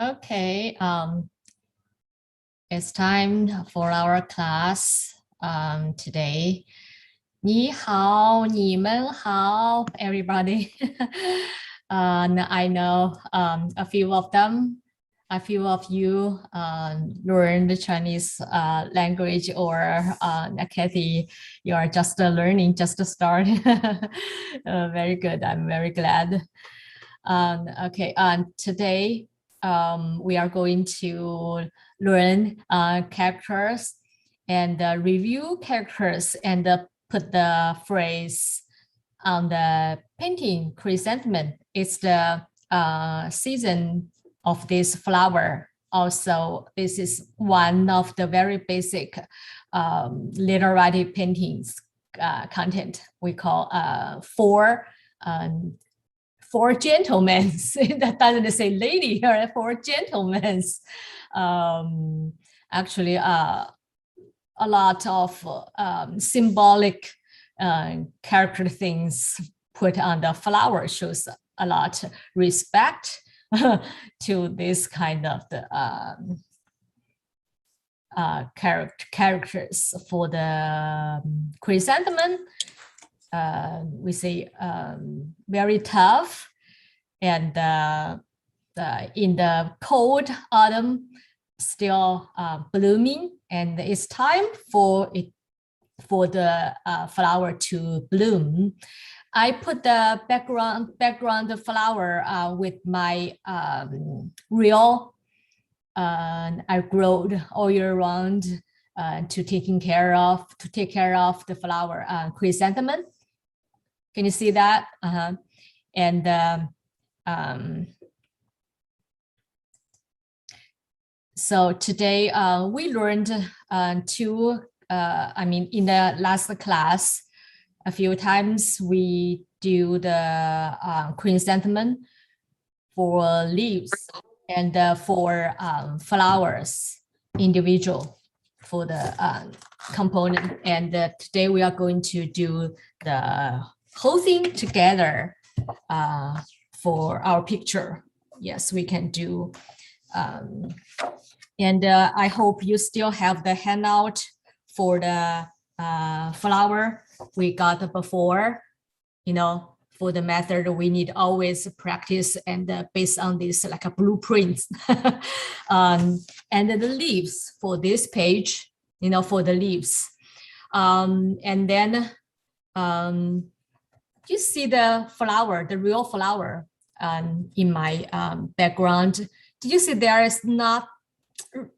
Okay, it's time for our class today. 你好，你们好, everybody. And I know a few of them, a few of you learned the Chinese language, or Kathy, you are just learning, just to start. Very good. I'm very glad. Okay, today we are going to learn characters and review characters and put the phrase on the painting chrysanthemum. It's the season of this flower. Also, this is one of the very basic literary paintings content we call four gentlemen. That doesn't say lady here, four gentlemen. Actually, a lot of symbolic character things put on the flower shows a lot respect to this kind of the characters. For the chrysanthemum, we say very tough, and in the cold autumn still blooming, and it's time for the flower to bloom. I put the background flower with my real I growed all year round to take care of the flower chrysanthemum. Can you see that? And so today we learned two. In the last class, a few times we do the chrysanthemum for leaves and for flowers individual for the component. And today we are going to do the whole thing together for our picture. Yes, we can do. And I hope you still have the handout for the flower we got before. You know, for the method, we need always practice, and based on this like a blueprint. And the leaves for this page, you know, for the leaves. And then you see the flower, the real flower in my background. Did you see there is not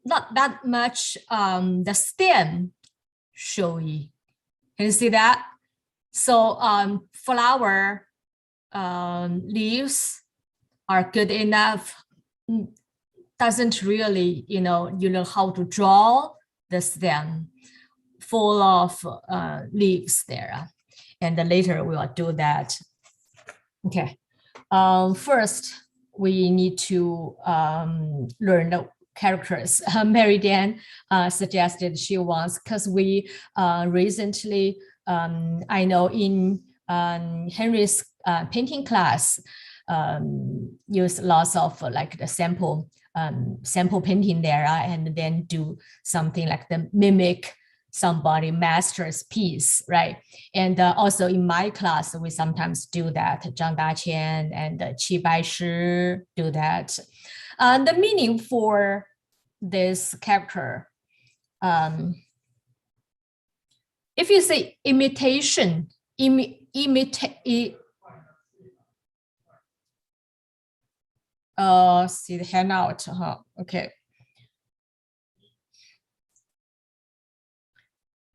that much the stem showy? Can you see that? So flower leaves are good enough. Doesn't really, you know how to draw the stem full of leaves there. And then later we will do that. Okay. First, we need to learn the characters. Mary Dan suggested she wants, because we recently, I know in Henry's painting class, use lots of like the sample painting there, and then do something like the mimic somebody master's piece, right? And also in my class, we sometimes do that. Zhang Daqian and Qi Baishi do that. The meaning for this character, if you say imitation, imitate, see the handout, okay.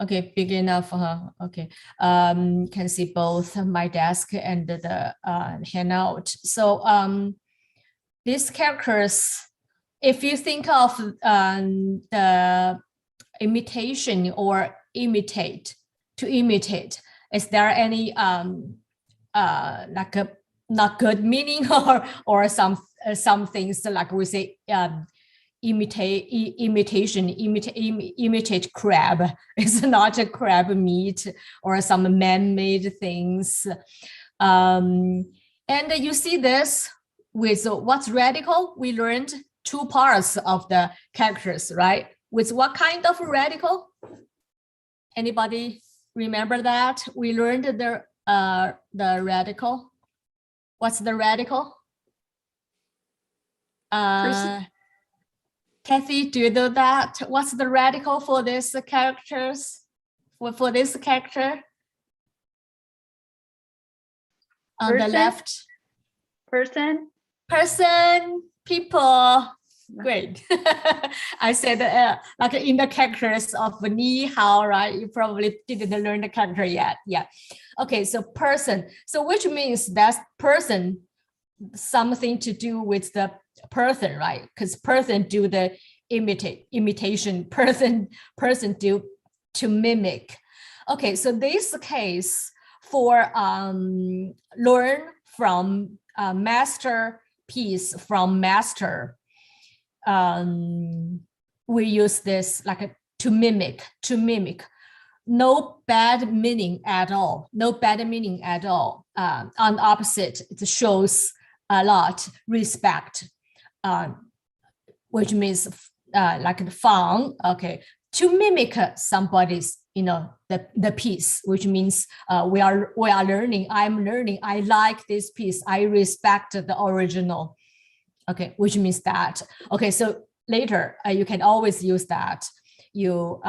Okay, big enough, okay. Can see both my desk and the handout. So these characters, if you think of the imitation or imitate, to imitate, is there any like a not good meaning, or some things like we say imitate crab? It's not a crab meat or some man-made things. And you see this with what's radical we learned two parts of the characters, right? With what kind of radical? Anybody remember that? We learned the radical. What's the radical? Kathy, do you know that? What's the radical for these characters? For this character? On the left. Person, people. Great. I said like in the characters of ni hao, right? You probably didn't learn the character yet. Yeah. Okay, so person. So which means that person, something to do with the person, right? Because person do the imitation, person do to mimic. Okay, so this case for learn from masterpiece from master, we use this like to mimic. No bad meaning at all. No bad meaning at all. On the opposite, it shows a lot respect, which means like the fun. Okay, to mimic somebody's, the piece, which means we are learning. I'm learning. I like this piece. I respect the original. Okay, which means that. Okay, so later you can always use that. You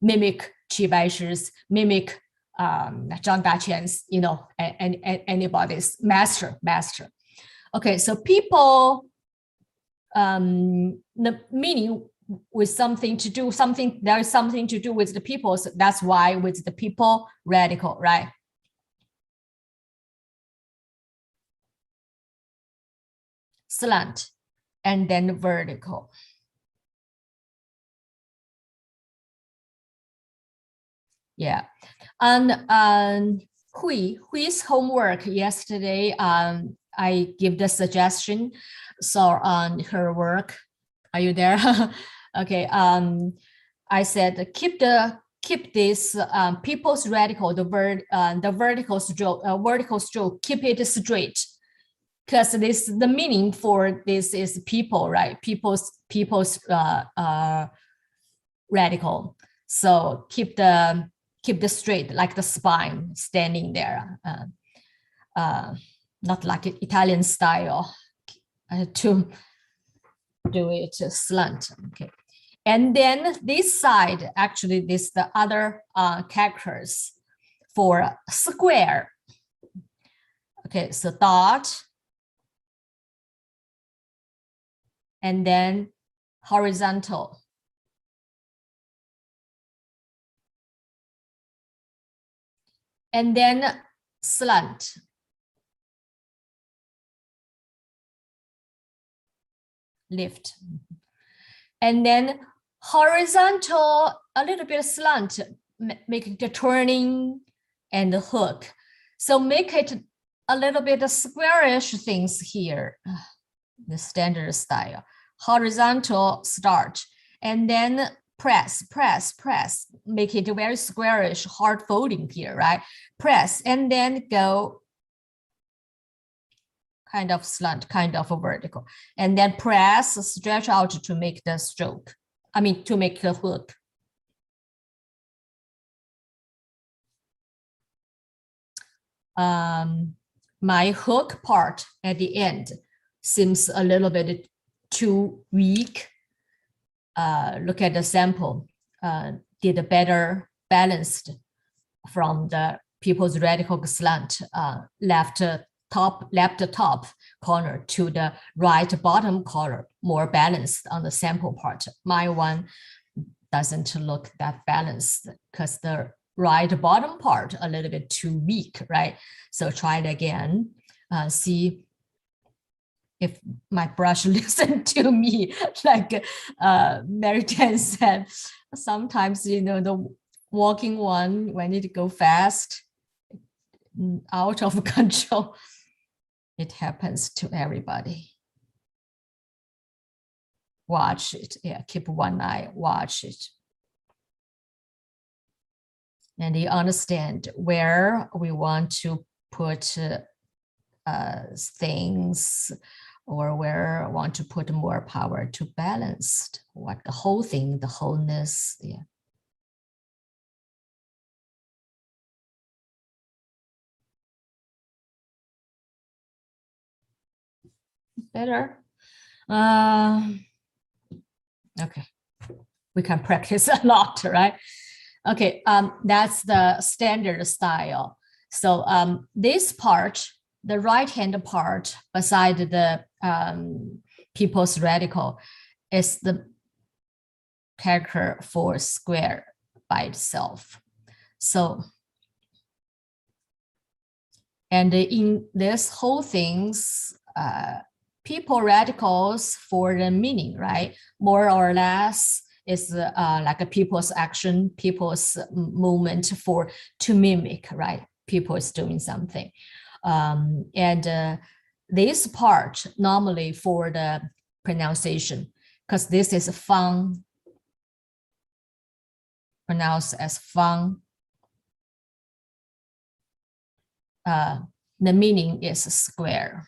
mimic Qi Baishi's, mimic Zhang Daqian's, and anybody's master. Okay, so people, the meaning with something to do, there is something to do with the people. So that's why with the people radical, right? Slant and then vertical. Yeah, and Hui's homework yesterday, I give the suggestion. So on her work, are you there? Okay. I said keep this people's radical, the vertical stroke, keep it straight, because the meaning for this is people, right? People's radical. So keep the straight, like the spine standing there, not like Italian style, to do it slant. Okay, and then this side, actually, this the other characters for square. Okay, so dot, and then horizontal. And then slant. Lift. And then horizontal, a little bit slant, make the turning and the hook. So make it a little bit of squarish things here, the standard style. Horizontal start, and then press, make it very squarish, hard folding here, right? Press, and then go kind of slant, kind of a vertical, and then press, stretch out to make the stroke. I mean, to make the hook. My hook part at the end seems a little bit too weak. Look at the sample, did a better balanced from the people's radical slant, left top corner to the right bottom corner, more balanced on the sample part. My one doesn't look that balanced because the right bottom part a little bit too weak, right? So try it again, see if my brush listen to me. Like Mary Jan said, sometimes, the walking one, when it go fast, out of control. It happens to everybody. Watch it. Yeah, keep one eye, watch it. And you understand where we want to put things, or where I want to put more power to balance what the whole thing, the wholeness. Yeah. Better. Okay, we can practice a lot, right? Okay, that's the standard style. So this part, the right-hand part beside the people's radical is the character for square by itself. So, and in this whole things, people radicals for the meaning, right? More or less is like a people's action, people's movement for to mimic, right? People is doing something. And this part normally for the pronunciation, because this is fun, pronounced as fun. The meaning is square.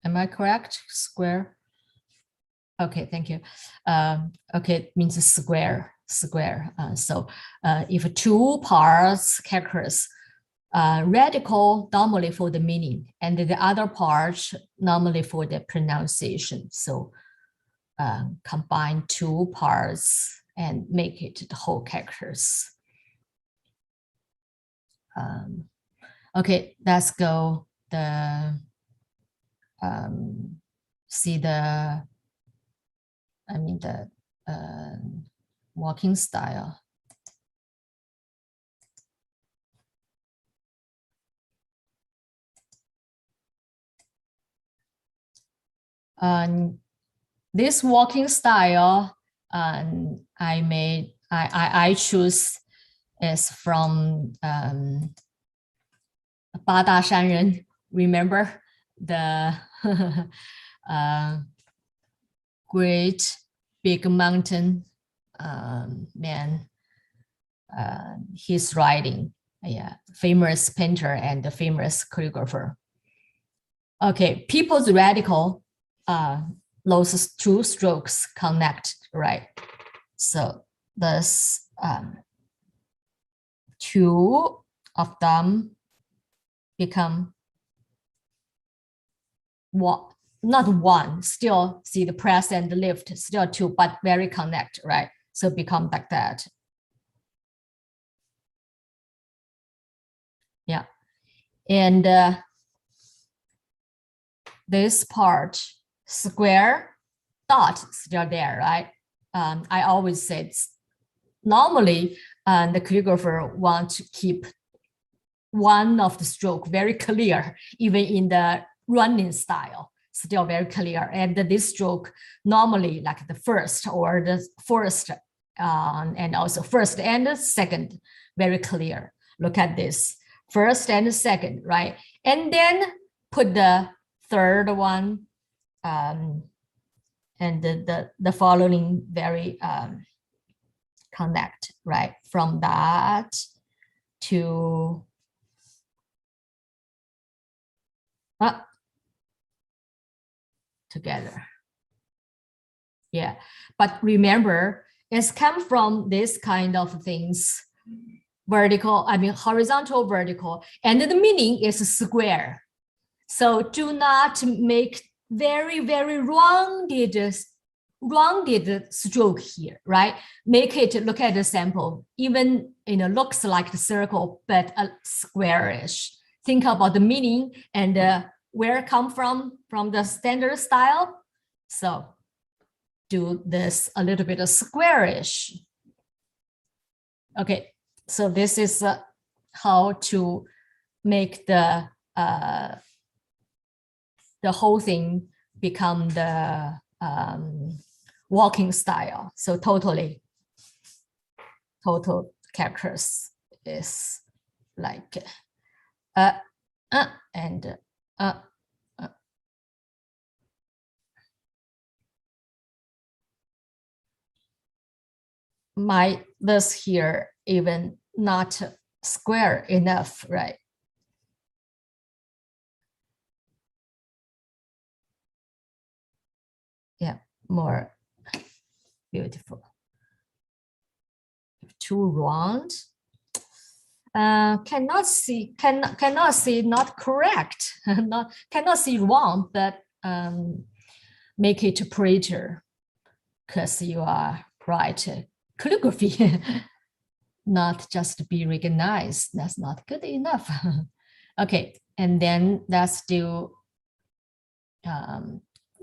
Am I correct? Square. Okay, thank you. Okay, it means square. So if two parts characters, radical normally for the meaning, and the other part normally for the pronunciation. So combine two parts and make it the whole characters. Okay, let's go see the walking style. This walking style, I choose is from 八大山人. Remember the great big mountain man. He's writing, yeah, famous painter and the famous calligrapher. Okay, people's radical, those two strokes connect, right? So this two of them become one, not one, still see the press and the lift, still two, but very connect, right? So become like that. Yeah. And this part, square, dot, still there, right? I always say normally the calligrapher want to keep one of the stroke very clear, even in the running style, still very clear. And this stroke normally like the first or the first, and also first and the second, very clear. Look at this, first and second, right? And then put the third one, and the following very connect, right? From that to together. Yeah, but remember, it's come from this kind of things, vertical, horizontal, vertical, and the meaning is square. So do not make very, very rounded stroke here, right? Make it, look at the sample, even looks like the circle, but a squarish. Think about the meaning and where it come from the standard style. So do this a little bit of squarish. Okay, so this is how to make the whole thing become the walking style. So total characters is like and this here even not square enough, right? Yeah, more beautiful. Too round. Cannot see, not correct, cannot see wrong, but make it prettier, because you are right. Calligraphy, not just be recognized. That's not good enough. Okay, and then let's do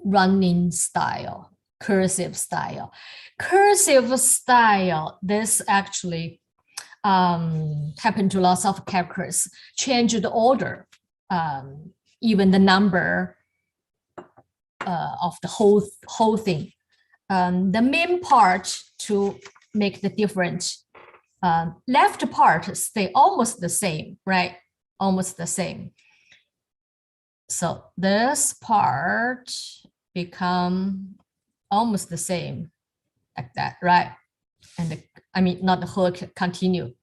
running style, cursive style. Cursive style, this actually happened to lots of characters, change the order, even the number of the whole thing. The main part to make the difference, left part stay almost the same, right? Almost the same. So this part become almost the same, like that, right? And I mean, not the whole continue,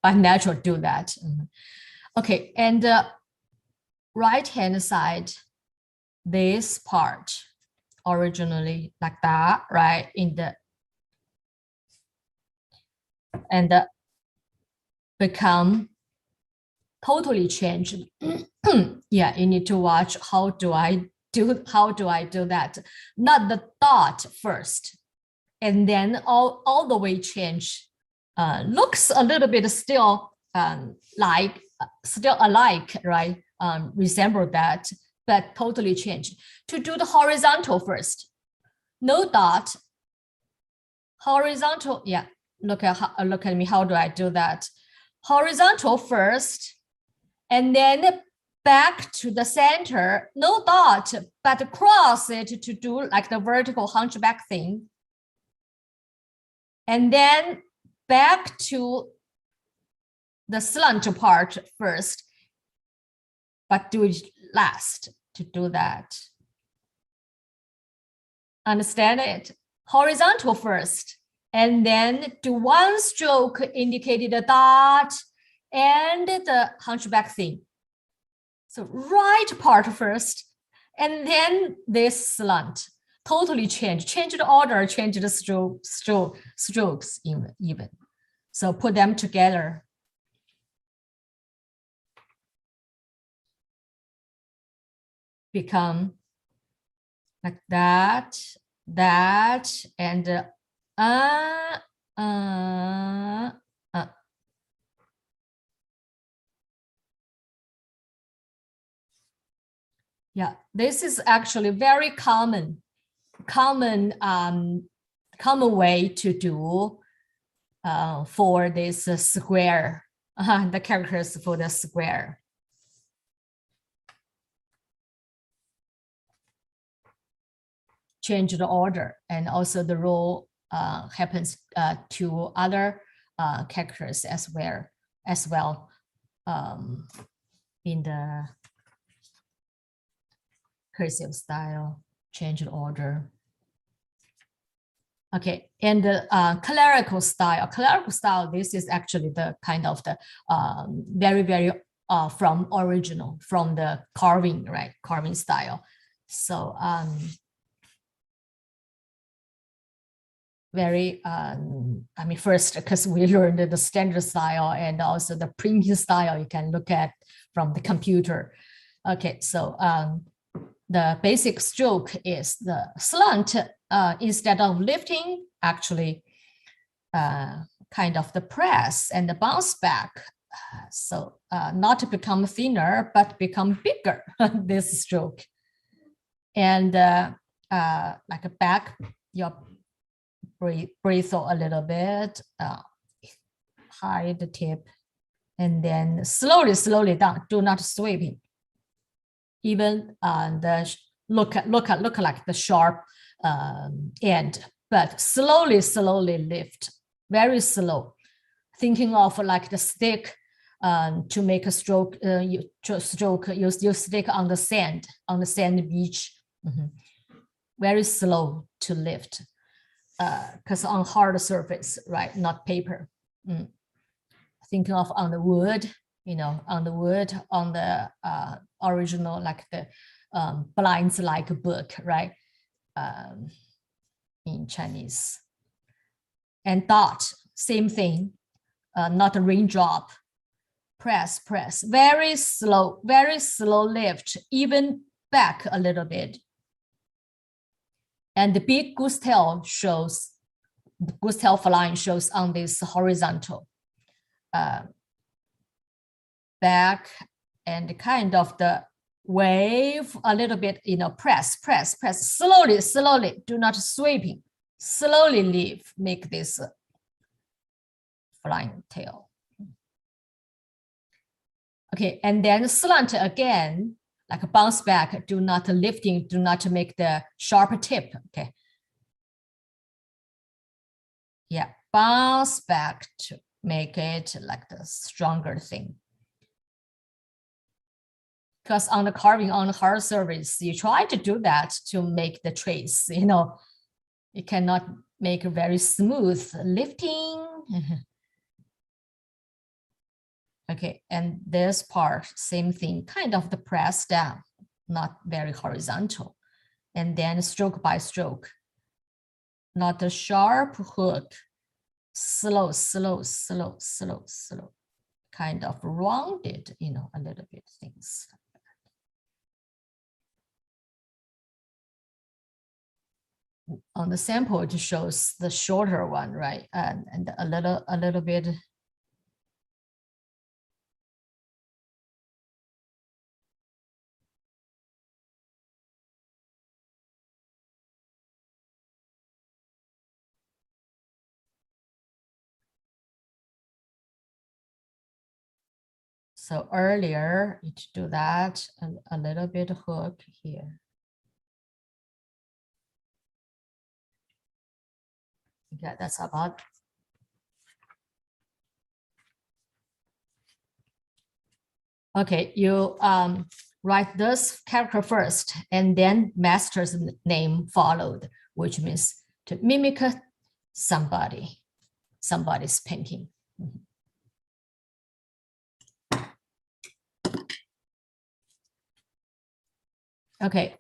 but natural do that. Okay, and right hand side, this part originally like that, right? In the and become totally changed. Yeah, you need to watch how do I do that? Not the dot first, and then all the way change. Looks a little bit still still alike, right? Resemble that, but totally change. To do the horizontal first, no dot, horizontal. Yeah, look at me. How do I do that? Horizontal first, and then back to the center, no dot, but cross it to do like the vertical hunchback thing. And then back to the slant part first, but do it last to do that. Understand it? Horizontal first, and then do one stroke indicated the dot and the hunchback thing. So right part first, and then this slant. Totally change the order, change the strokes even. So put them together. Become like that, and yeah, this is actually very common way to do for this square, the characters for the square. Change the order, and also the role happens to other characters as well in the cursive style. Change the order. Okay, and the clerical style, this is actually the kind of the very from original, from the carving, right? Carving style. So very, I mean, first, because we learned the standard style and also the printing style, you can look at from the computer. Okay, so the basic stroke is the slant. Instead of lifting, actually kind of the press and the bounce back. So not to become thinner, but become bigger, this stroke. And like a back, your breathe a little bit, hide the tip, and then slowly down. Do not sweeping. Even the look like the sharp end, but slowly lift, very slow. Thinking of like the stick to make a stroke. You stick on the sand beach. Very slow to lift. because on hard surface, right? Not paper. Thinking of on the wood, on the wood, on the original, like the blinds like book, right? In Chinese. And dot, same thing, not a raindrop. Press, very slow lift, even back a little bit. And the big goose tail flying shows on this horizontal. Back and kind of the wave a little bit, press, slowly, do not sweeping, slowly leave, make this flying tail. Okay, and then slant again, like a bounce back, do not lifting, do not make the sharp tip, okay. Yeah, bounce back to make it like the stronger thing. Because on the carving on the hard surface, you try to do that to make the trace, you cannot make a very smooth lifting. Okay, and this part, same thing, kind of the press down, not very horizontal. And then stroke by stroke, not a sharp hook, slow, kind of rounded, a little bit things. On the sample, it shows the shorter one, right? And a little bit. So earlier, you do that, a little bit hook here. Yeah, that's about. Okay, you write this character first, and then master's name followed, which means to mimic somebody's painting. Okay,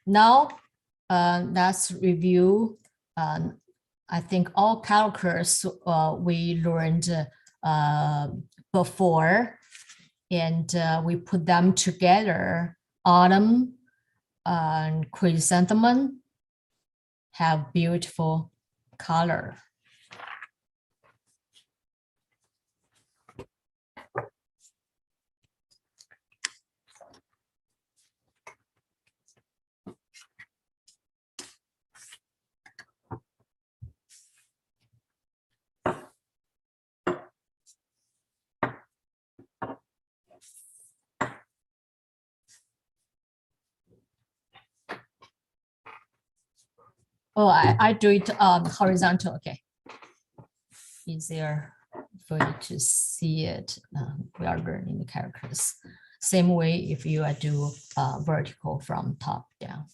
now let's review. I think all characters we learned before, and we put them together. Autumn and chrysanthemum have beautiful color. Oh, I do it horizontal, okay. Easier for you to see it. We are learning the characters. Same way if you do vertical from top down.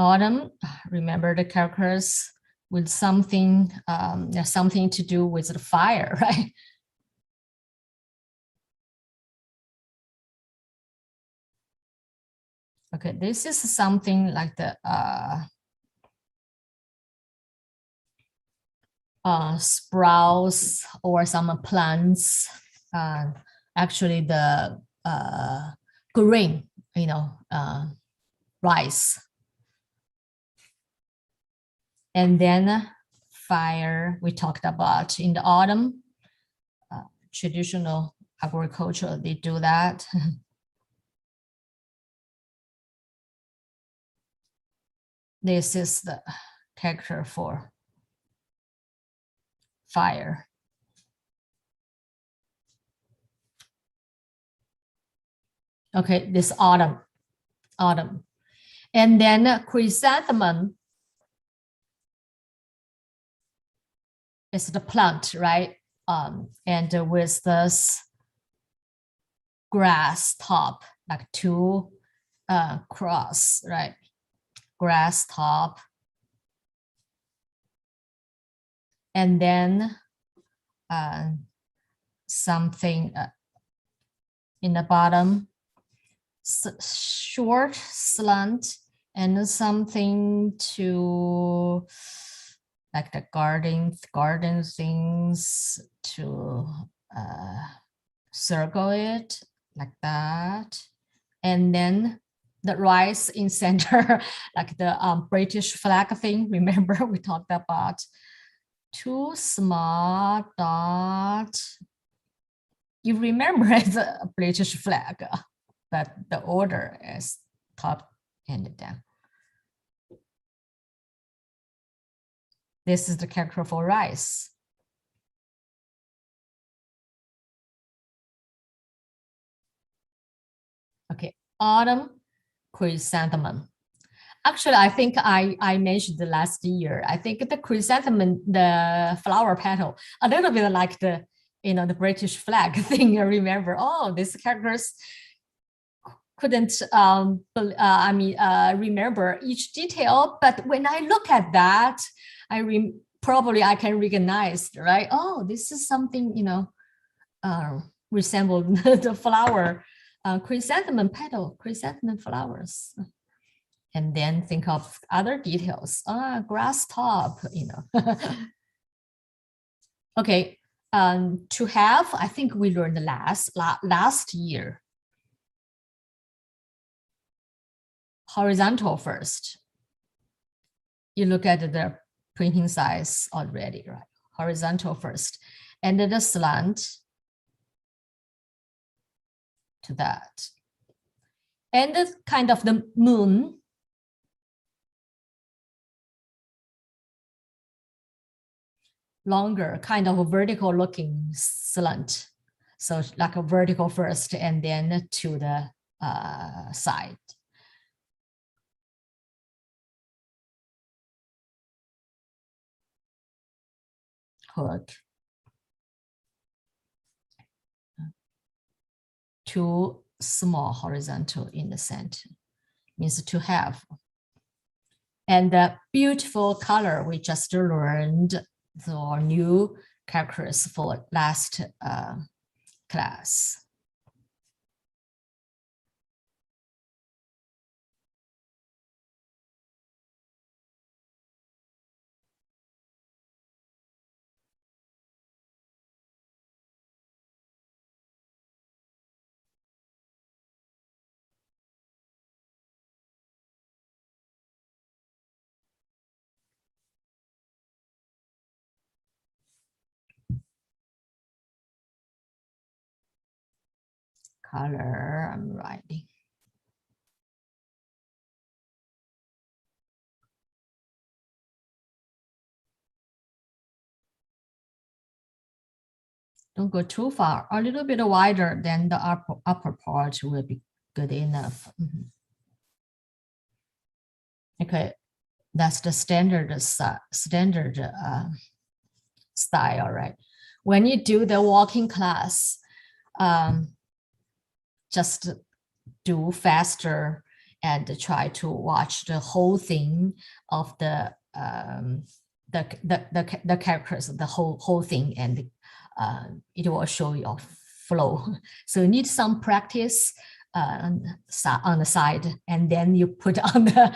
Autumn, remember the characters with something, something to do with the fire, right? Okay, this is something like the sprouts or some plants. Actually, the green, rice. And then fire, we talked about in the autumn, traditional agriculture, they do that. This is the character for fire. Okay, this autumn. And then chrysanthemum, it's the plant, right? And with this grass top, like two cross, right? Grass top. And then something in the bottom, short slant, and something to like the garden things to circle it like that. And then the rice in center, like the British flag thing. Remember we talked about two small dot. You remember the British flag, but the order is top and down. This is the character for rice. Okay, autumn chrysanthemum. Actually, I think I mentioned the last year. I think the chrysanthemum, the flower petal, a little bit like the the British flag thing. I remember. Oh, these characters couldn't remember each detail, but when I look at that, probably I can recognize, right? Oh, this is something resemble the flower, chrysanthemum petal, chrysanthemum flowers. And then think of other details. Grass top, Okay, to have, I think we learned last year. Horizontal first. You look at the printing size already, right? Horizontal first. And then the slant to that. And the kind of the moon. Longer, kind of a vertical looking slant. So like a vertical first and then to the side. Hook. Two small horizontal in the center. Means to have. And the beautiful color we just learned the new characters for last class. Color, I'm writing. Don't go too far, a little bit wider than the upper part will be good enough. Okay, that's the standard style, right? When you do the walking class, just do faster and try to watch the whole thing of the characters, the whole thing, and it will show your flow. So you need some practice on the side, and then you put on the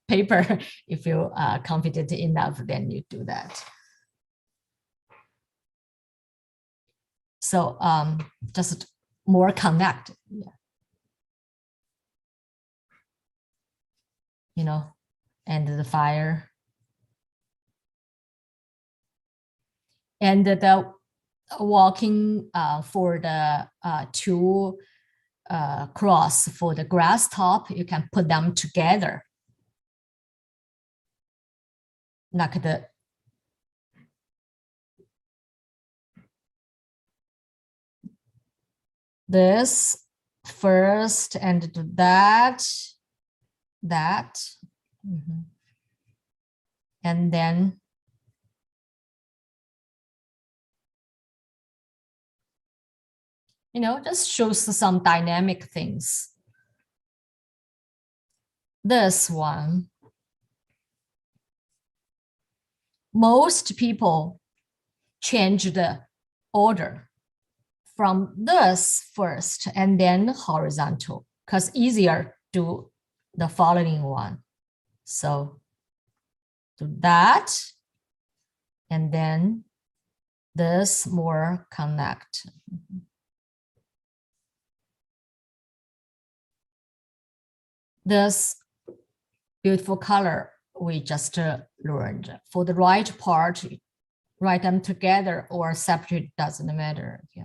paper. If you are confident enough, then you do that. So just more connect, and the fire. And the walking for the two cross for the grass top, you can put them together. Like this first and that. And then just shows some dynamic things. This one, most people change the order from this first and then horizontal, because easier do the following one. So do that, and then this more connect. This beautiful color we just learned. For the right part, write them together or separate, doesn't matter. Yeah.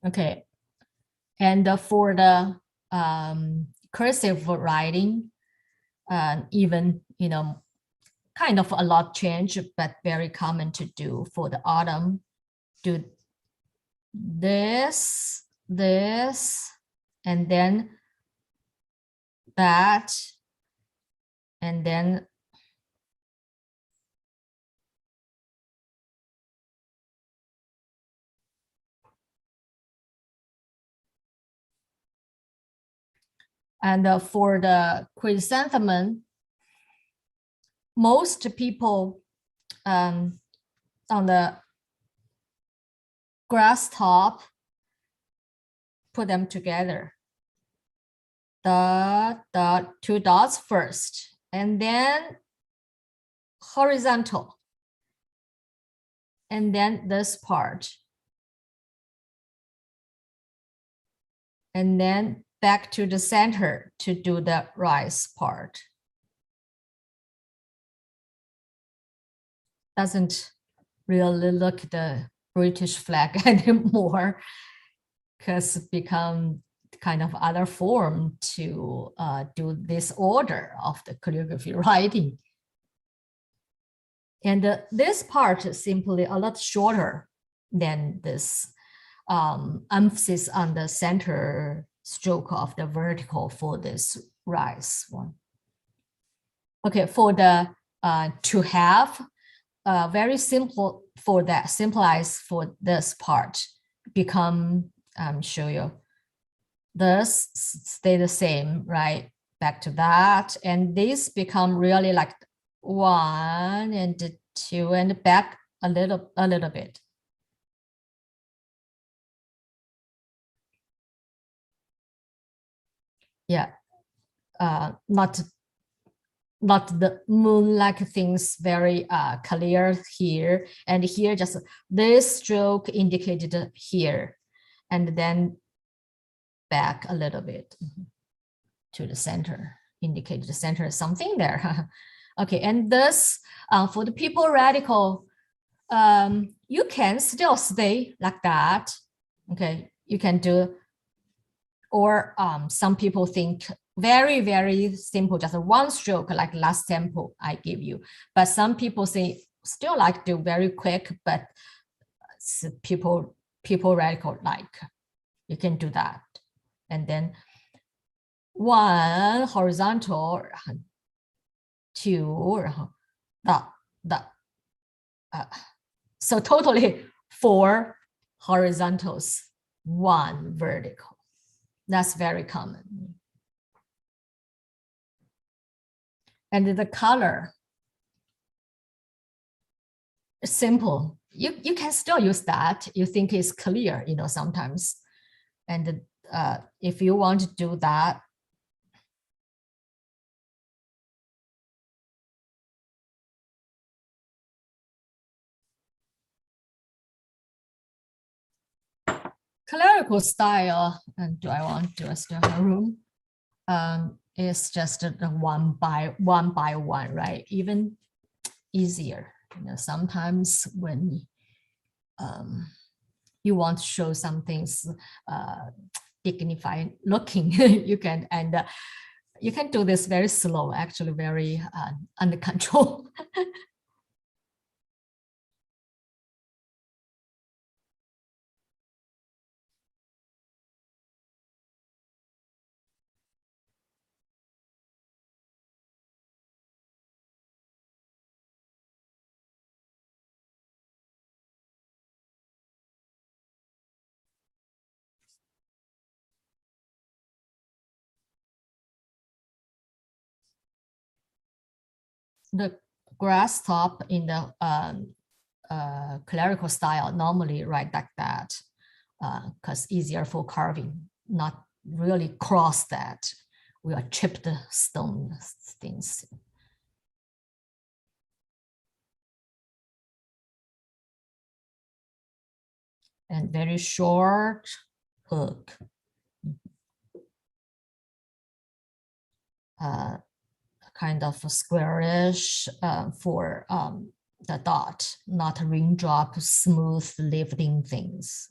Okay, and for the cursive writing, even, kind of a lot change, but very common to do for the autumn. Do this, and then that, and then and for the chrysanthemum, most people on the grass top put them together. The two dots first, and then horizontal, and then this part, and then back to the center to do the rise part. Doesn't really look the British flag anymore, because it become kind of other form to do this order of the calligraphy writing. And this part is simply a lot shorter than this emphasis on the center stroke of the vertical for this rise one. Okay, for the to have, very simple for that, simplifies for this part, become, show you, this stay the same, right? Back to that, and these become really like 1 and 2 and back a little bit. Yeah, not the moon-like things very clear here, and here just this stroke indicated here, and then back a little bit to the center, indicate the center is something there. Okay, and this for the people radical, you can still stay like that. Okay, you can do, or some people think very, very simple, just one stroke, like last sample I give you. But some people say still like do very quick, but people radical like, you can do that. And then 1 horizontal, 2, so totally 4 horizontals, 1 vertical. That's very common. And the color, simple. You can still use that. You think it's clear, sometimes. And if you want to do that, clerical style, and do I want to still have room? It's just the one by one, right? Even easier. Sometimes when you want to show some things dignified looking, you can, and You can do this very slow, actually very under control. The grass top in the clerical style normally write like that because easier for carving, not really cross that. We are chipped stone things. And very short hook. Kind of squarish for the dot, not raindrop, smooth lifting things.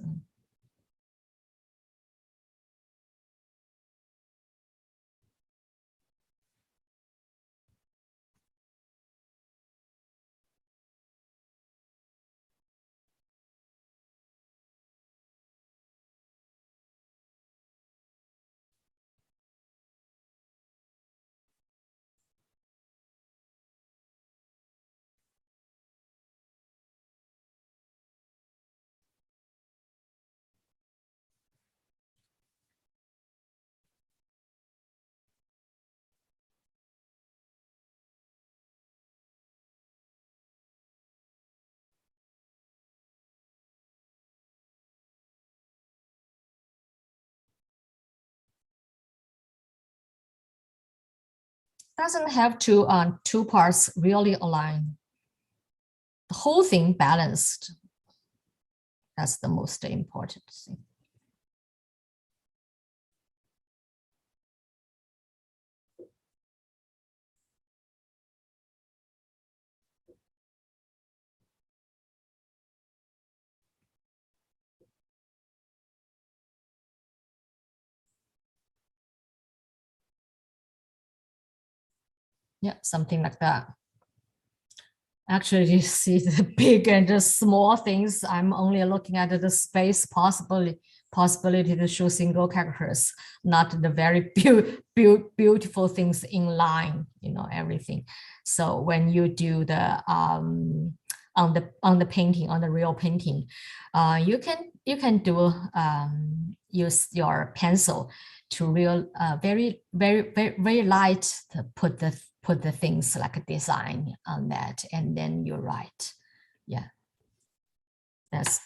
Doesn't have to two parts really align. The whole thing balanced. That's the most important thing. Yeah, something like that. Actually, you see the big and the small things. I'm only looking at the space possibility to show single characters, not the very beautiful things in line, everything. So when you do the on the painting, on the real painting, you can do use your pencil to real very light to put the things like a design on that, and then you write. Yeah, that's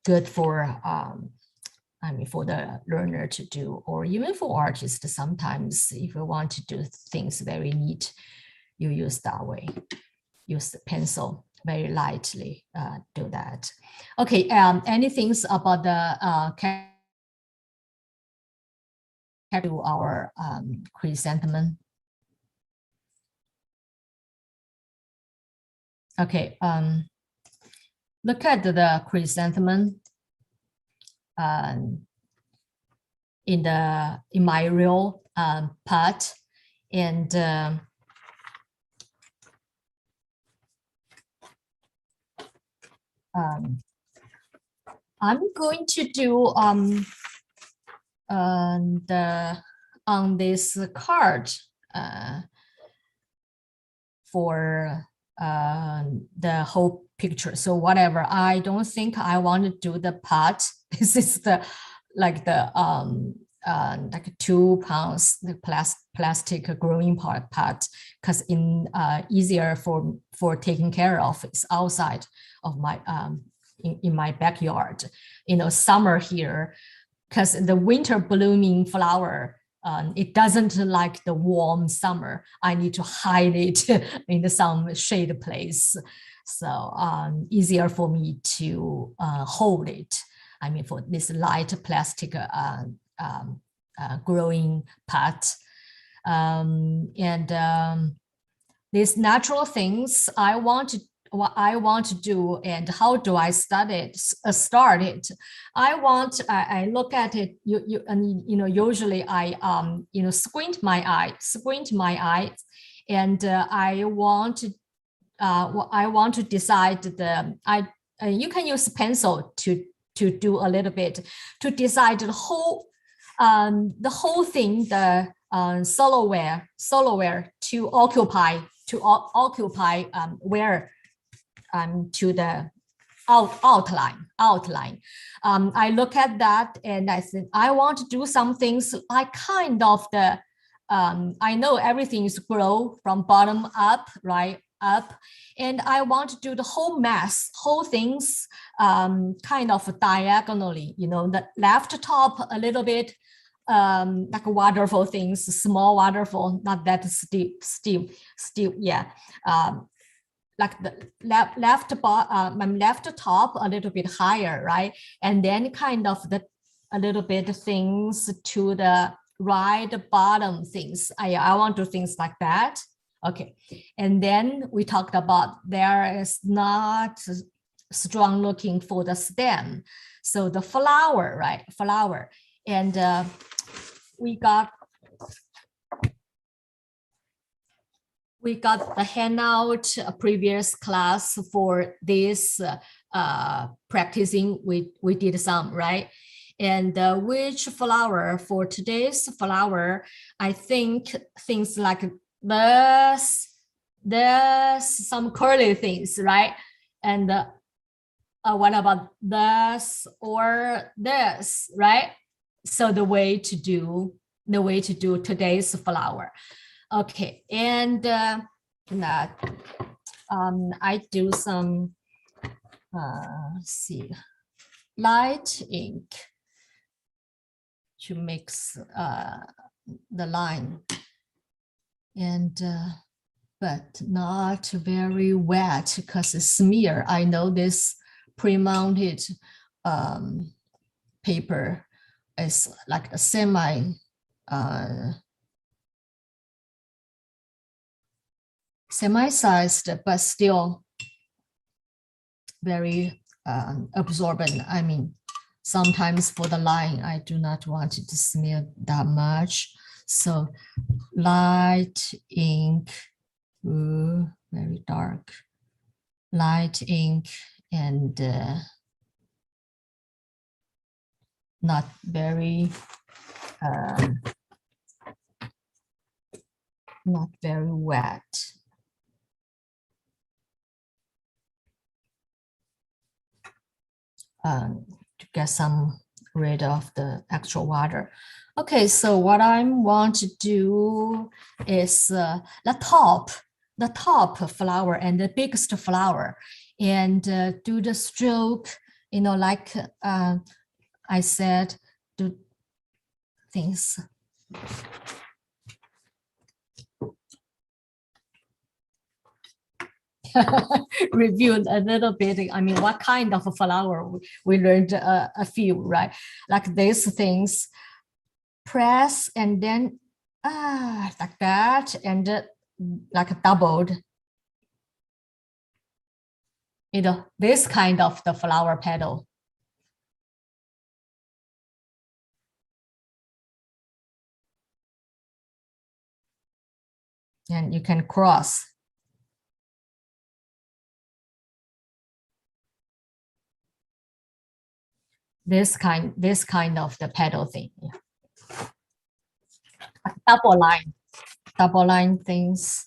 good for I mean, for the learner to do, or even for artists. Sometimes if you want to do things very neat, you use that way. Use the pencil very lightly, do that. Okay, anything about the to our chrysanthemum? Okay, look at the chrysanthemum in my real pot, and I'm going to do on this card for the whole picture. So whatever, I don't think I want to do the pot. This is the like 2 pounds the plastic growing pot, because easier for taking care of. It's outside of my in my backyard. Summer here, because the winter blooming flower, it doesn't like the warm summer. I need to hide it in some shade place. So easier for me to hold it. I mean, for this light plastic growing pot. And these natural things, I want I want to do and how do I start it? I look at it. Usually I squint my eyes, and I want to decide you can use pencil to do a little bit to decide the whole thing, the silhouette to occupy where to the outline. I look at that and I said, I want to do some things like kind of the, I know everything is grow from bottom up, right? Up. And I want to do the whole things kind of diagonally, the left top a little bit, like waterfall things, small waterfall, not that steep, yeah. Like the left top a little bit higher, right? And then kind of a little bit things to the right bottom things. I want to do things like that. Okay. And then we talked about there is not strong looking for the stem. So the flower, right? Flower. And we got the handout previous class for this practicing. We did some, right? And which flower for today's flower, I think things like this, some curly things, right? And what about this or this, right? So the way to do today's flower. Okay, and I do some see light ink to mix the line, and but not very wet because it's smear. I know this pre-mounted paper is like a semi-sized, but still very absorbent. I mean, sometimes for the line, I do not want it to smear that much. So light ink, very dark, light ink, and not very wet. To get some rid of the extra water. Okay, so what I want to do is the top flower and the biggest flower, and do the stroke, like I said, do things. Reviewed a little bit. I mean, what kind of a flower we learned a few, right? Like these things, press and then like that, and like doubled. This kind of the flower petal. And you can cross. This kind of the petal thing. Yeah. Double line things.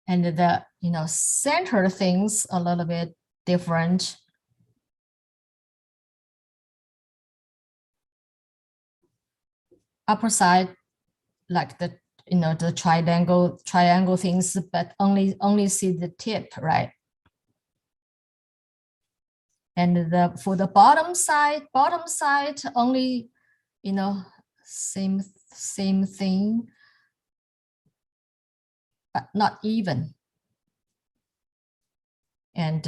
And the center things a little bit different. Upper side, like the the triangle things, but only see the tip, right? And for the bottom side only same thing, but not even. And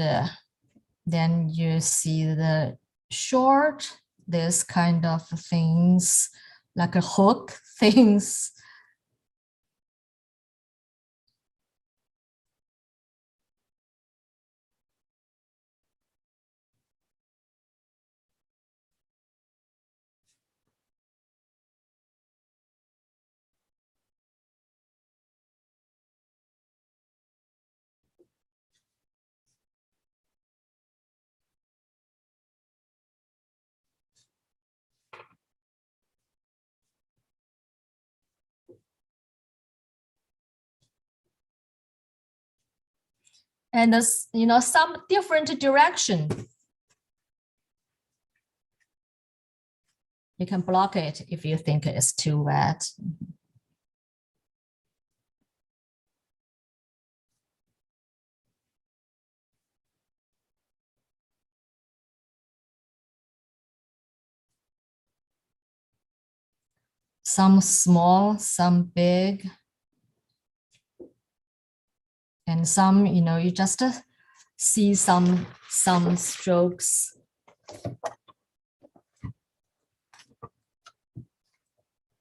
then you see the short, this kind of things, like a hook things. And this, some different direction. You can block it if you think it's too wet. Some small, some big. And some, you just see some strokes.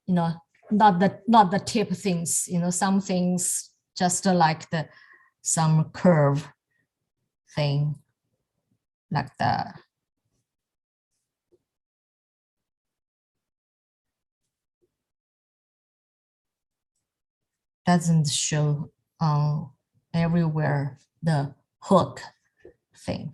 Not the tip things, some things just like some curve thing like that. Doesn't show everywhere the hook thing.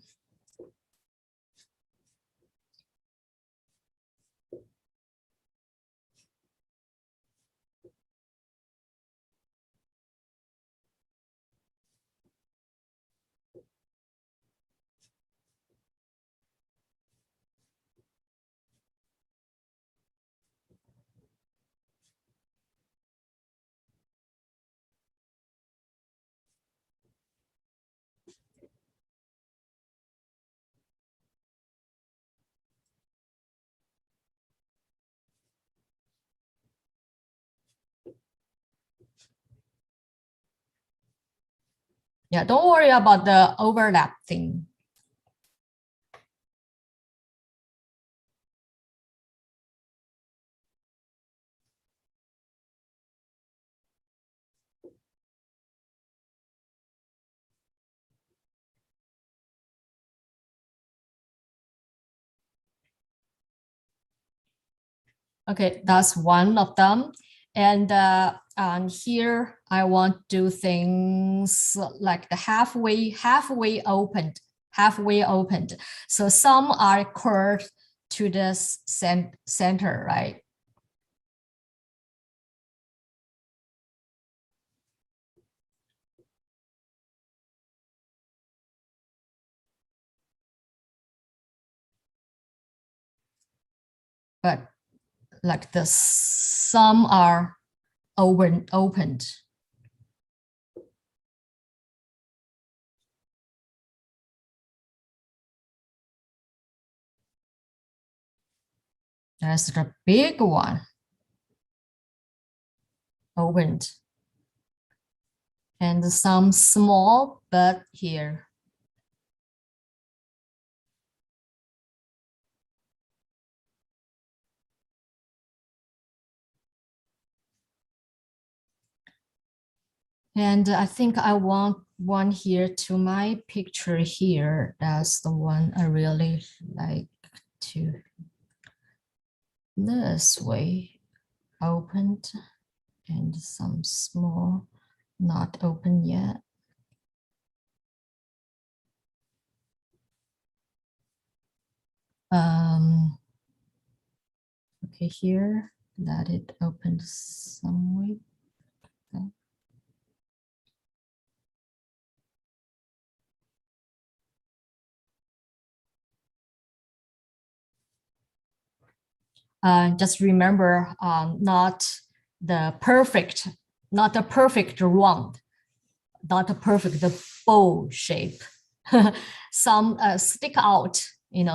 Yeah, don't worry about the overlap thing. Okay, that's one of them. And here I want to do things like the halfway opened. So some are curved to the center, right? But like some are opened. There's the big one opened. And some small, but here. And I think I want one here to my picture here. That's the one I really like to. This way, opened, and some small, not open yet. Okay, here, let it open some way. Okay. Just remember, not the perfect round, not the perfect bowl shape. Some stick out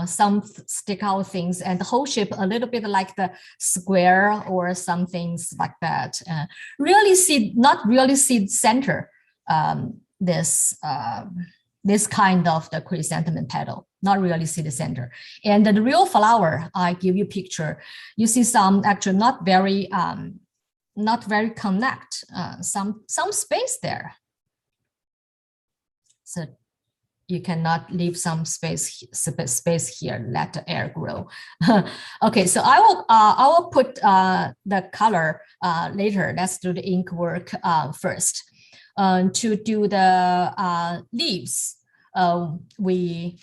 some stick out things, and the whole shape a little bit like the square or some things like that. Not really see center, this kind of the chrysanthemum petal, not really see the center. And the real flower, I give you picture, you see some actually not very connect, some space there. So you cannot leave some space here, let the air grow. Okay, so I will put the color later. Let's do the ink work first. To do the leaves, we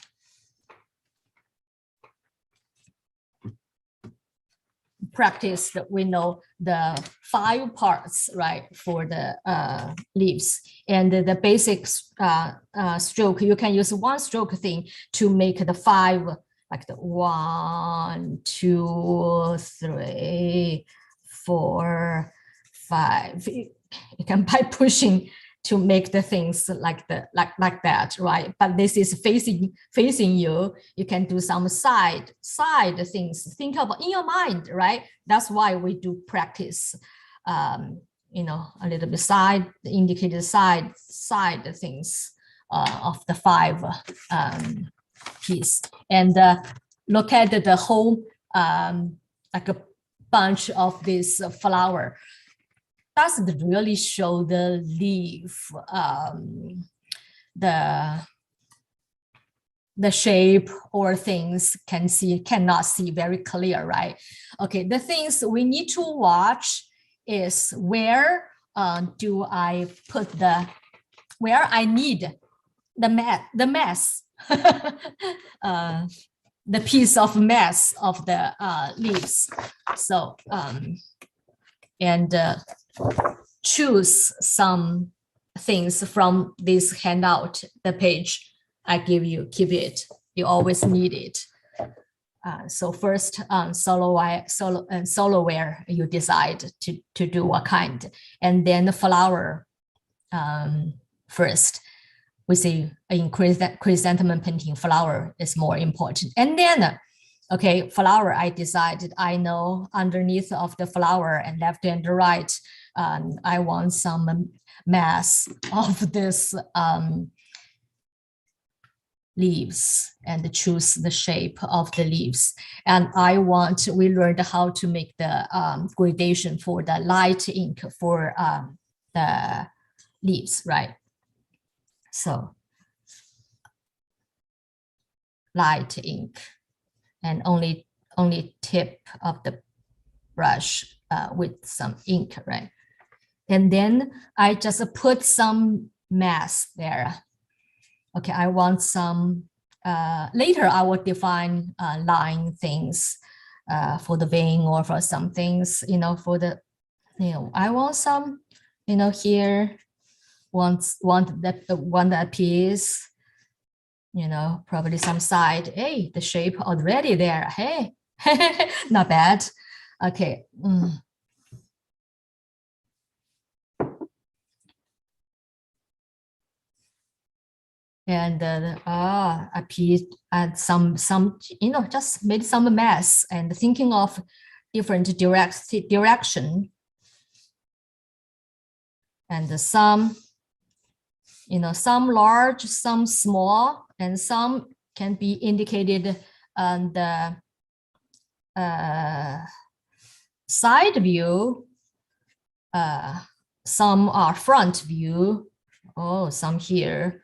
practice, we know the 5 parts, right, for the leaves. And the basic stroke, you can use 1 stroke thing to make the 5, like the 1, 2, 3, 4, 5. You can by pushing to make the things like that, right? But this is facing you. You can do some side things. Think of in your mind, right? That's why we do practice. A little bit side, indicated side things of the 5 piece, and look at the whole like a bunch of this flower. Doesn't really show the leaf, the shape or things cannot see very clear, right? Okay, the things we need to watch is where do I put where I need the mess, the piece of mess of the leaves. So and choose some things from this handout, the page I give you, keep it. You always need it. So first, solo where you decide to do what kind, and then the flower first. We see in chrysanthemum painting, flower is more important, and then. Okay, flower, I decided, I know underneath of the flower and left and right, I want some mass of this leaves, and choose the shape of the leaves. And we learned how to make the gradation for the light ink for the leaves, right? So light ink. And only tip of the brush with some ink, right? And then I just put some mass there. Okay, I want some, later I will define line things for the vein or for some things, for the, I want some, here, want that piece, probably some side. Hey, the shape already there. Hey, not bad. Okay. And a piece and some just made some mess and thinking of different direction. And some, some large, some small, and some can be indicated on the side view. Some are front view. Oh, some here.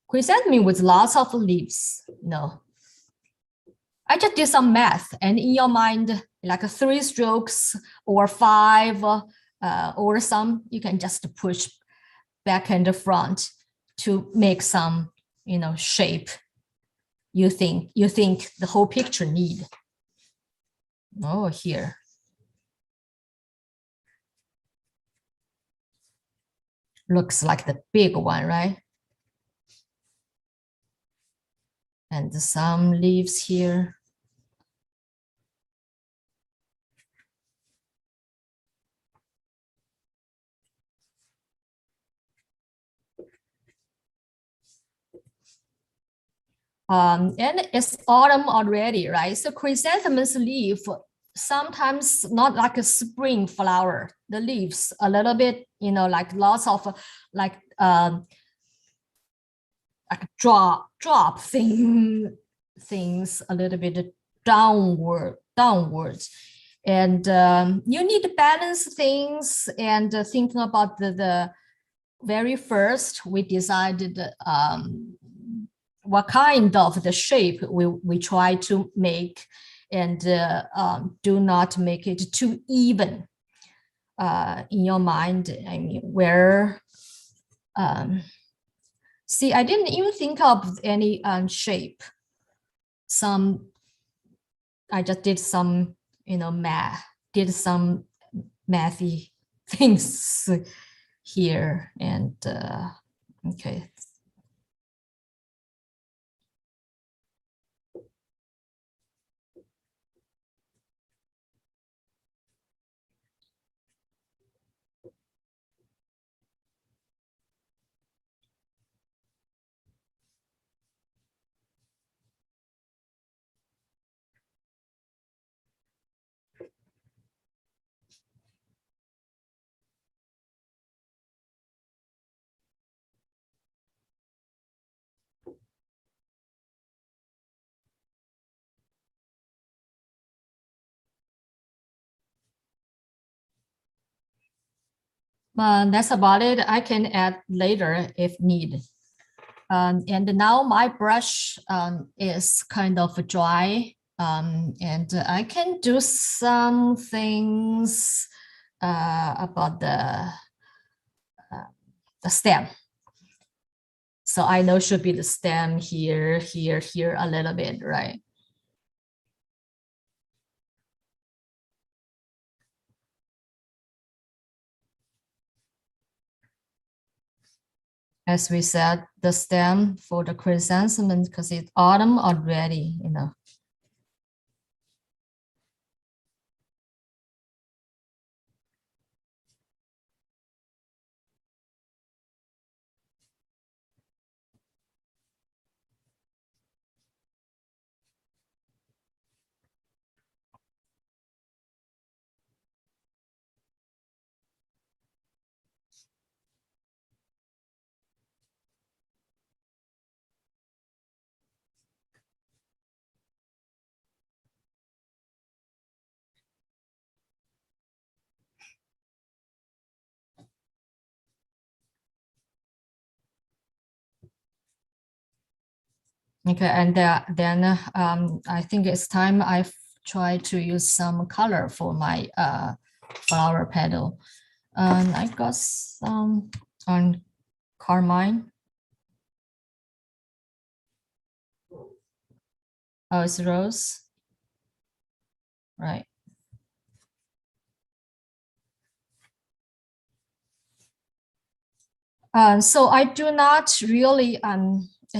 Chrysanthemum with lots of leaves. I just did some math, and in your mind, like 3 strokes or 5, or some, you can just push back and front to make some, shape you think the whole picture need. Oh, here. Looks like the big one, right? And some leaves here. And it's autumn already, right? So chrysanthemums leaf sometimes not like a spring flower. The leaves a little bit, you know, like lots of like drop things a little bit downwards, and you need to balance things. And thinking about the very first, we decided what kind of the shape we try to make, and do not make it too even in your mind. I mean, where see, I didn't even think of any shape. I just did some, you know, did some mathy things here, and okay. That's about it. I can add later if needed. And now my brush is kind of dry, and I can do some things about the stem. So I know should be the stem here, here, here a little bit, right? As we said, the stem for the chrysanthemum, because it's autumn already, you know. Okay, and then I think it's time I try to use some color for my flower petal. I got some on carmine. Oh, it's rose, right? So I do not really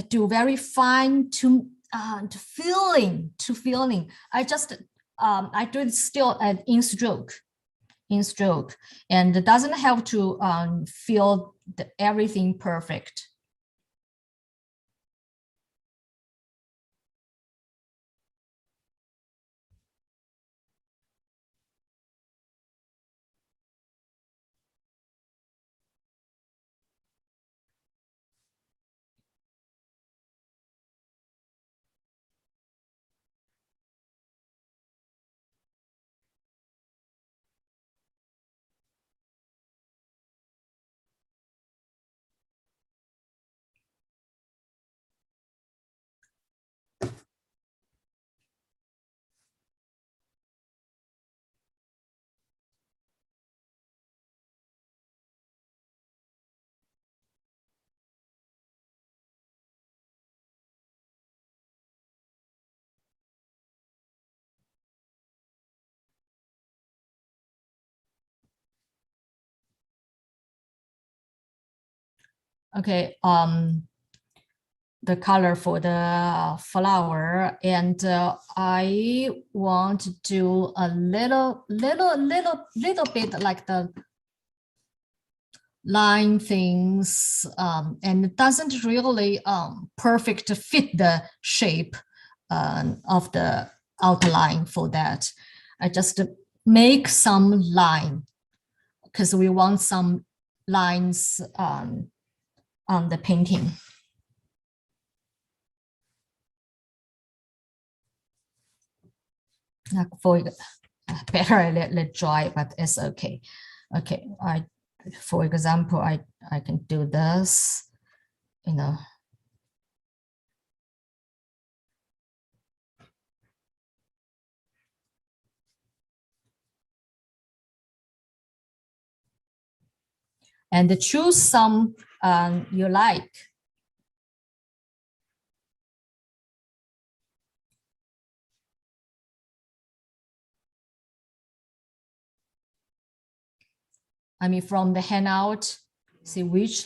do very fine to feeling. I just I do it still at in stroke, and it doesn't have to feel everything perfect. Okay, the color for the flower, and I want to do a little bit like the line things, and it doesn't really perfect fit the shape of the outline for that. I just make some line because we want some lines on the painting. For better I let dry, but it's okay. Okay, for example, I can do this, you know. And choose some you like. I mean, from the handout, see which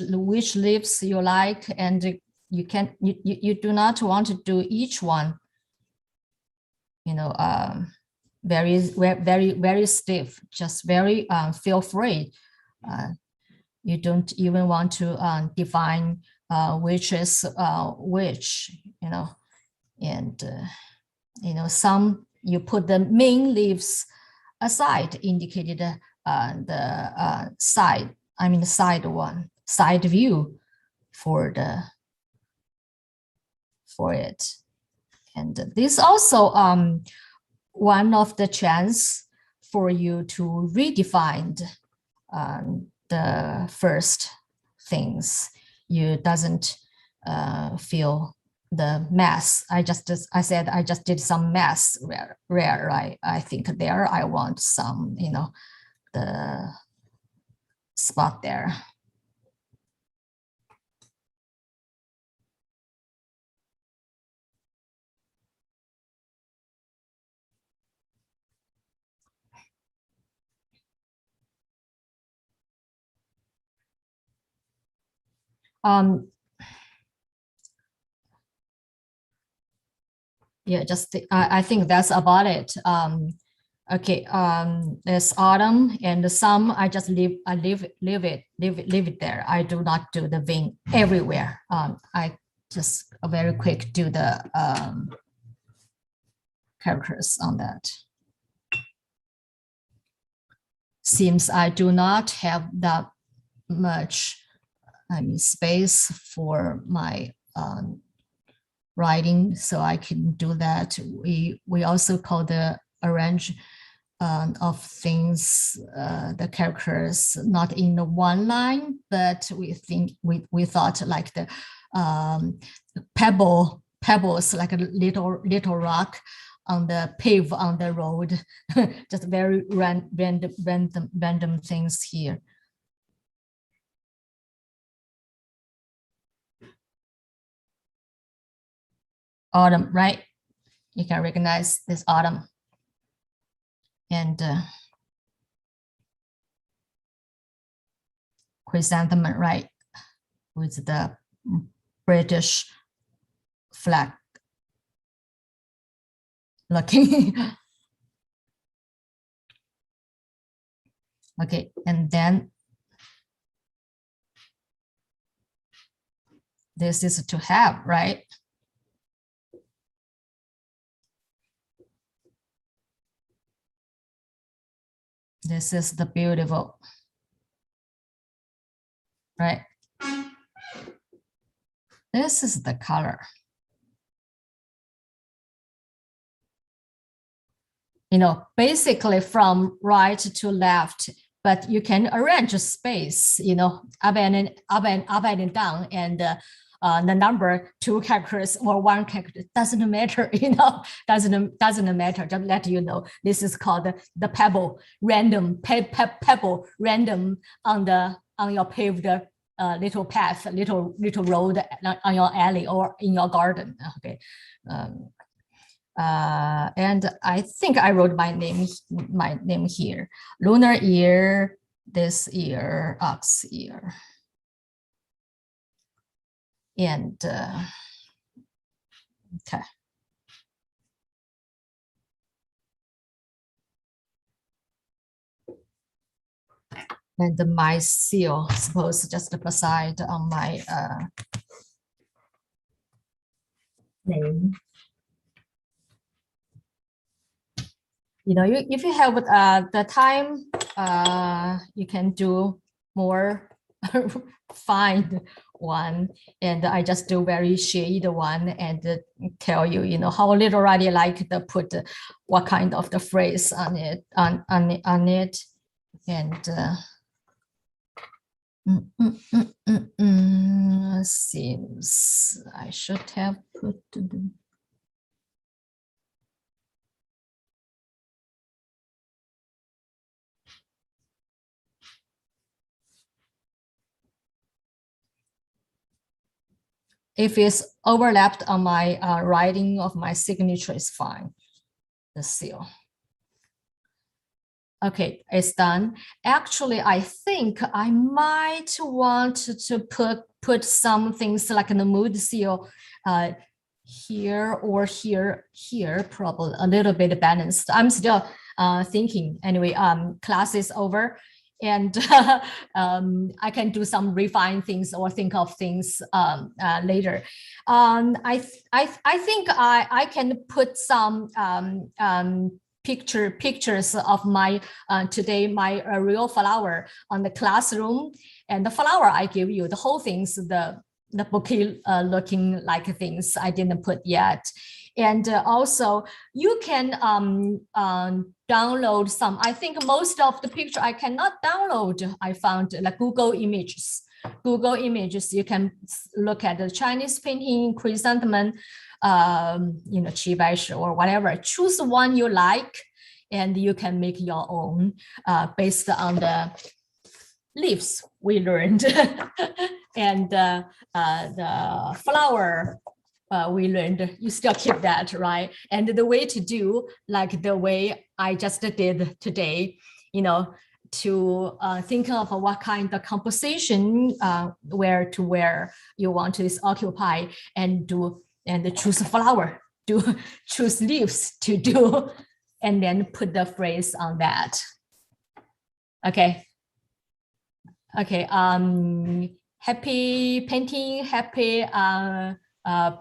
leaves you like, and you do not want to do each one, you know, very stiff. Just very feel free. You don't even want to define which is which, you know, and you know, some you put the main leaves aside, indicated the side. I mean, the side view for it, and this also one of the chance for you to redefine the first things. You doesn't feel the mess. I said I just did some mess where I think there I want some, you know, the spot there. Yeah, just I think that's about it. Okay, there's autumn and some I just leave it there. I do not do the vein everywhere. I just very quick do the characters on that. Seems I do not have that much, I mean, space for my writing, so I can do that. We also call the arrange of things, the characters not in the one line, but we thought like the pebbles, like a little rock on the pave on the road, just very random things here. Autumn, right? You can recognize this autumn. And chrysanthemum, right? With the British flag looking. Okay, and then this is to have, right? This is the beautiful, right? This is the color. You know, basically from right to left, but you can arrange a space, you know, up and down, and the number 2 characters or 1 character doesn't matter, you know, doesn't matter. Just let you know, this is called the pebble random, pebble random on your paved little path, little road on your alley or in your garden. Okay. And I think I wrote my name here. Lunar year, this year, ox year. And okay. And my seal, suppose just beside on my name. You know, if you have the time, you can do more fine one, and I just do very shade one and tell you, you know, how literally like to put what kind of the phrase on it, on it, and seems I should have put the. If it's overlapped on my writing of my signature, is fine. The seal. Okay, it's done. Actually, I think I might want to put some things like in the mood seal here or here, probably a little bit balanced. I'm still thinking. Anyway, class is over, and I can do some refine things or think of things later. I think I can put some pictures of my today my real flower on the classroom, and the flower I give you, the whole things, the bouquet looking like things I didn't put yet. And also you can download some. I think most of the picture I cannot download. I found like Google Images. Google Images, you can look at the Chinese painting, chrysanthemum, you know, Qibaishi or whatever. Choose one you like, and you can make your own based on the leaves we learned, and the flower we learned. You still keep that, right? And the way to do, like the way I just did today, you know, to think of what kind of composition where you want to occupy, and do, and choose a flower, do choose leaves to do, and then put the phrase on that. Okay. Okay. Happy painting, happy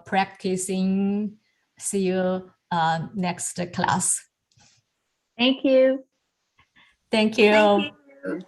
practicing. See you next class. Thank you. Thank you. Thank you.